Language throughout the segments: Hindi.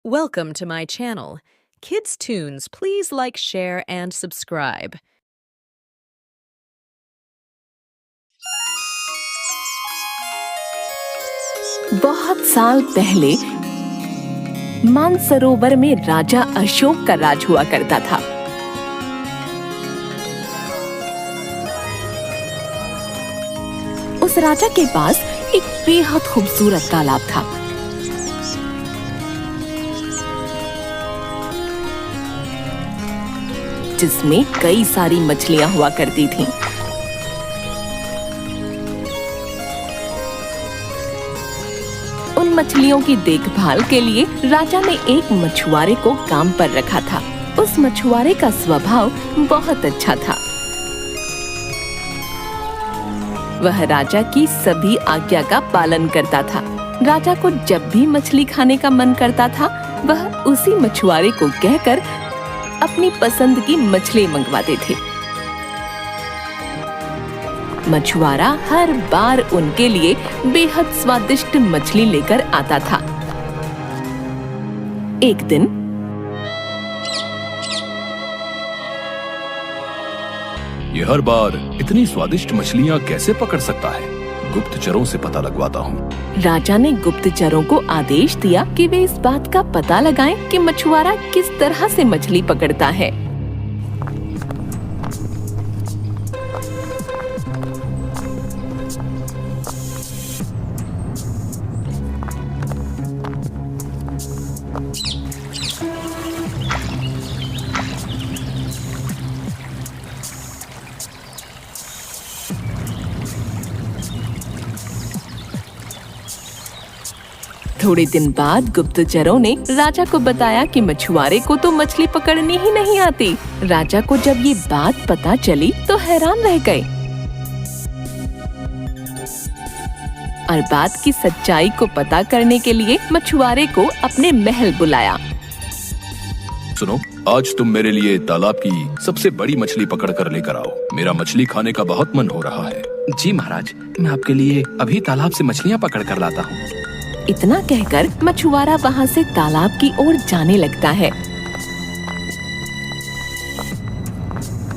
Welcome to my channel. Kids Tunes, please like, share, and subscribe. बहुत साल पहले मानसरोवर में राजा अशोक का राज हुआ करता था। उस राजा के पास एक बेहद खूबसूरत तालाब था। जिसमें कई सारी मछलियां हुआ करती थीं। उन मछलियों की देखभाल के लिए राजा ने एक मछुआरे को काम पर रखा था। उस मछुआरे का स्वभाव बहुत अच्छा था। वह राजा की सभी आज्ञा का पालन करता था। राजा को जब भी मछली खाने का मन करता था, वह उसी मछुआरे को कहकर अपनी पसंद की मछली मंगवाते थे। मछुआरा हर बार उनके लिए बेहद स्वादिष्ट मछली लेकर आता था। एक दिन ये हर बार इतनी स्वादिष्ट मछलियाँ कैसे पकड़ सकता है? गुप्तचरों से पता लगवाता हूँ। राजा ने गुप्तचरों को आदेश दिया कि वे इस बात का पता लगाएं कि मछुआरा किस तरह से मछली पकड़ता है। थोड़े दिन बाद गुप्तचरों ने राजा को बताया कि मछुआरे को तो मछली पकड़नी ही नहीं आती। राजा को जब ये बात पता चली तो हैरान रह गए और बात की सच्चाई को पता करने के लिए मछुआरे को अपने महल बुलाया। सुनो, आज तुम मेरे लिए तालाब की सबसे बड़ी मछली पकड़ कर लेकर आओ। मेरा मछली खाने का बहुत मन हो रहा है। जी महाराज, मैं आपके लिए अभी तालाब से मछलियाँ पकड़ कर लाता हूँ। इतना कहकर मछुआरा वहाँ से तालाब की ओर जाने लगता है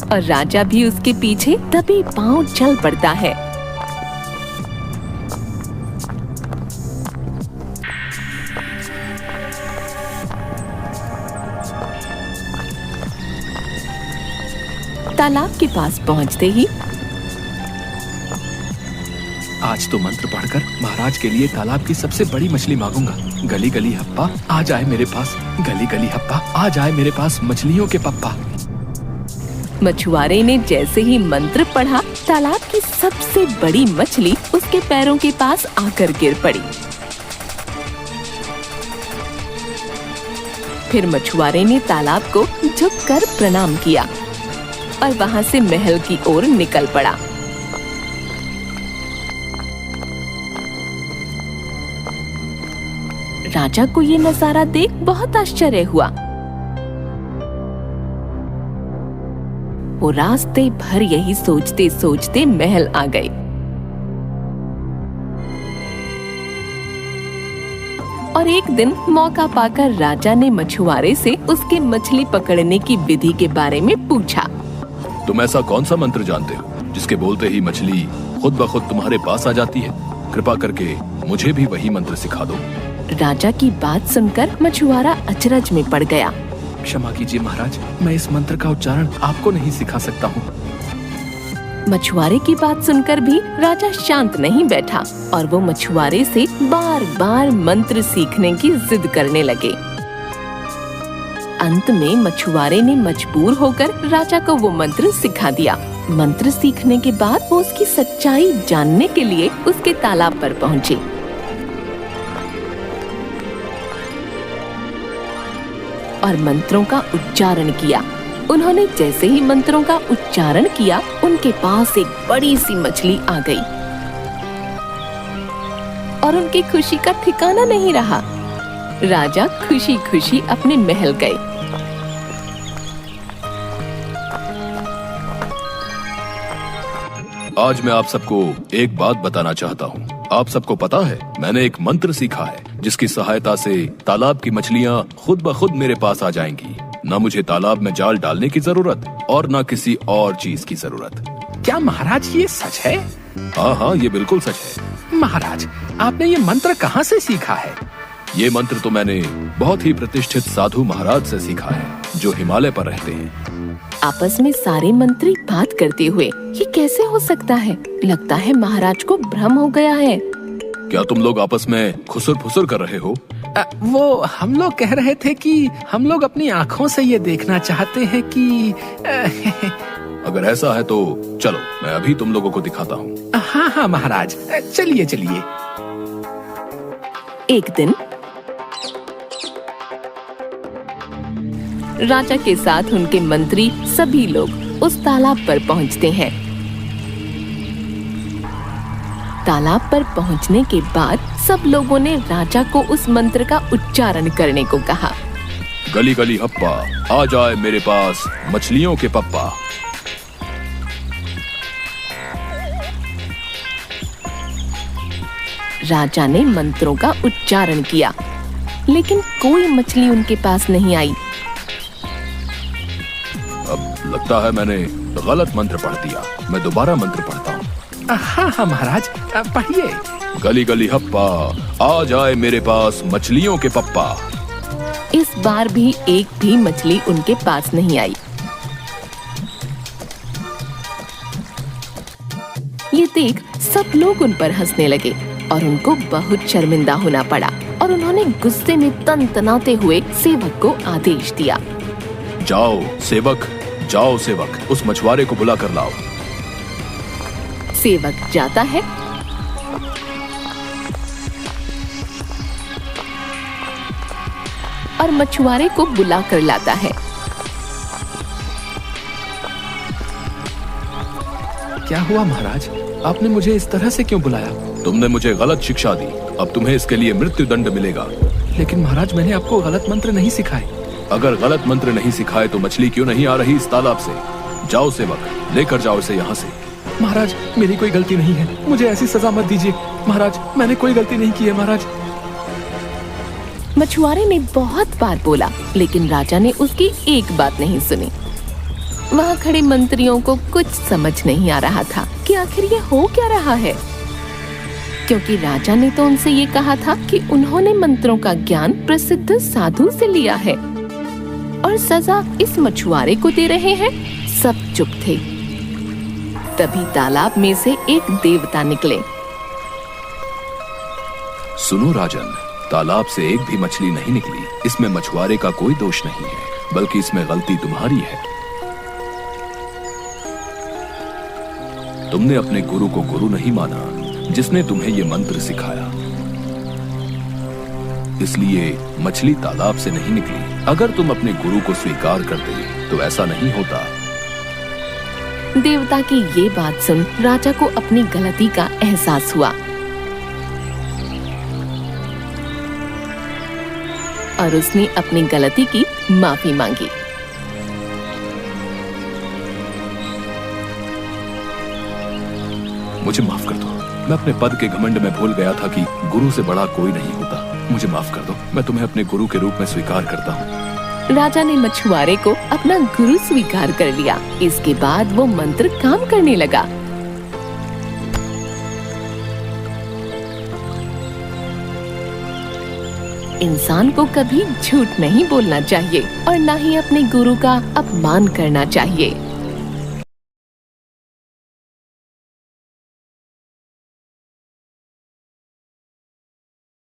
और राजा भी उसके पीछे दबे पांव चल पड़ता है। तालाब के पास पहुँचते ही आज तो मंत्र पढ़कर महाराज के लिए तालाब की सबसे बड़ी मछली मांगूंगा। गली गली हप्पा आ जाए मेरे पास, गली गली हप्पा आ जाए मेरे पास मछलियों के पप्पा। मछुआरे ने जैसे ही मंत्र पढ़ा, तालाब की सबसे बड़ी मछली उसके पैरों के पास आकर गिर पड़ी। फिर मछुआरे ने तालाब को झुककर प्रणाम किया और वहाँ से महल की ओर निकल पड़ा। राजा को ये नजारा देख बहुत आश्चर्य हुआ। वो रास्ते भर यही सोचते सोचते महल आ गए। और एक दिन मौका पाकर राजा ने मछुआरे से उसके मछली पकड़ने की विधि के बारे में पूछा। तुम ऐसा कौन सा मंत्र जानते हो जिसके बोलते ही मछली खुद ब खुद तुम्हारे पास आ जाती है? कृपा करके मुझे भी वही मंत्र सिखा दो। राजा की बात सुनकर मछुआरा अचरज में पड़ गया। क्षमा कीजिए महाराज, मैं इस मंत्र का उच्चारण आपको नहीं सिखा सकता हूँ। मछुआरे की बात सुनकर भी राजा शांत नहीं बैठा और वो मछुआरे से बार बार मंत्र सीखने की जिद करने लगे। अंत में मछुआरे ने मजबूर होकर राजा को वो मंत्र सिखा दिया। मंत्र सीखने के बाद वो उसकी सच्चाई जानने के लिए उसके तालाब पर पहुँचे। और मंत्रों का उच्चारण किया। उन्होंने जैसे ही मंत्रों का उच्चारण किया, उनके पास एक बड़ी सी मछली आ गई और उनकी खुशी का ठिकाना नहीं रहा। राजा खुशी खुशी अपने महल गए। आज मैं आप सबको एक बात बताना चाहता हूँ। आप सबको पता है, मैंने एक मंत्र सीखा है जिसकी सहायता से तालाब की मछलियाँ खुद ब खुद मेरे पास आ जाएंगी। न मुझे तालाब में जाल डालने की जरूरत और न किसी और चीज की जरूरत। क्या महाराज ये सच है? हाँ हाँ, ये बिल्कुल सच है। महाराज, आपने ये मंत्र कहाँ से सीखा है? ये मंत्र तो मैंने बहुत ही प्रतिष्ठित साधु महाराज से सीखा है, जो हिमालय पर रहते हैं। आपस में सारे मंत्री बात करते हुए, ये कैसे हो सकता है? लगता है महाराज को भ्रम हो गया है। क्या तुम लोग आपस में खुसर फुसर कर रहे हो? वो हम लोग कह रहे थे कि हम लोग अपनी आँखों से ये देखना चाहते हैं कि अगर ऐसा है तो चलो, मैं अभी तुम लोगों को दिखाता हूँ। हाँ हाँ महाराज, चलिए चलिए। एक दिन राजा के साथ उनके मंत्री सभी लोग उस तालाब पर पहुंचते हैं। तालाब पर पहुंचने के बाद सब लोगों ने राजा को उस मंत्र का उच्चारण करने को कहा। गली गली हप्पा, आ जाए मेरे पास मछलियों के पप्पा। राजा ने मंत्रों का उच्चारण किया, लेकिन कोई मछली उनके पास नहीं आई। अब लगता है मैंने गलत मंत्र पढ़ दिया। मैं दोबारा मंत्र पढ़ता हूँ। हाँ हाँ महाराज, पढ़िए। गली गली हप्पा, आ जाए मेरे पास मछलियों के पप्पा। इस बार भी एक भी मछली उनके पास नहीं आई। ये देख सब लोग उन पर हंसने लगे और उनको बहुत शर्मिंदा होना पड़ा और उन्होंने गुस्से में तनतनाते हुए सेवक को आदेश दिया। जाओ सेवक, जाओ सेवक, उस मछुआरे को बुला कर लाओ। सेवक जाता है और मछुआरे को बुला कर लाता है। क्या हुआ महाराज? आपने मुझे इस तरह से क्यों बुलाया? तुमने मुझे गलत शिक्षा दी, अब तुम्हें इसके लिए मृत्यु दंड मिलेगा। लेकिन महाराज, मैंने आपको गलत मंत्र नहीं सिखाए। अगर गलत मंत्र नहीं सिखाए तो मछली क्यों नहीं आ रही इस तालाब से? जाओ सेवक, लेकर जाओ इसे यहाँ से। महाराज, मेरी कोई गलती नहीं है, मुझे ऐसी सजा मत दीजिए। महाराज, मैंने कोई गलती नहीं की है महाराज। मछुआरे ने बहुत बार बोला, लेकिन राजा ने उसकी एक बात नहीं सुनी। वहाँ खड़े मंत्रियों को कुछ समझ नहीं आ रहा था कि आखिर ये हो क्या रहा है, क्योंकि राजा ने तो उनसे ये कहा था कि उन्होंने मंत्रों का ज्ञान प्रसिद्ध साधु से लिया है और सजा इस मछुआरे को दे रहे हैं। सब चुप थे। तभी तालाब में से एक देवता निकले। सुनो राजन, तालाब से एक भी मछली नहीं निकली। इसमें मछुआरे का कोई दोष नहीं है, बल्कि इसमें गलती तुम्हारी है। तुमने अपने गुरु को गुरु नहीं माना, जिसने तुम्हें ये मंत्र सिखाया, इसलिए मछली तालाब से नहीं निकली। अगर तुम अपने गुरु को स्वीकार करते तो ऐसा नहीं होता। देवता की ये बात सुन राजा को अपनी गलती का एहसास हुआ और उसने अपनी गलती की माफी मांगी। मुझे माफ कर दो, मैं अपने पद के घमंड में भूल गया था कि गुरु से बड़ा कोई नहीं होता। मुझे माफ कर दो, मैं तुम्हें अपने गुरु के रूप में स्वीकार करता हूँ। राजा ने मछुआरे को अपना गुरु स्वीकार कर लिया। इसके बाद वो मंत्र काम करने लगा। इंसान को कभी झूठ नहीं बोलना चाहिए और न ही अपने गुरु का अपमान करना चाहिए।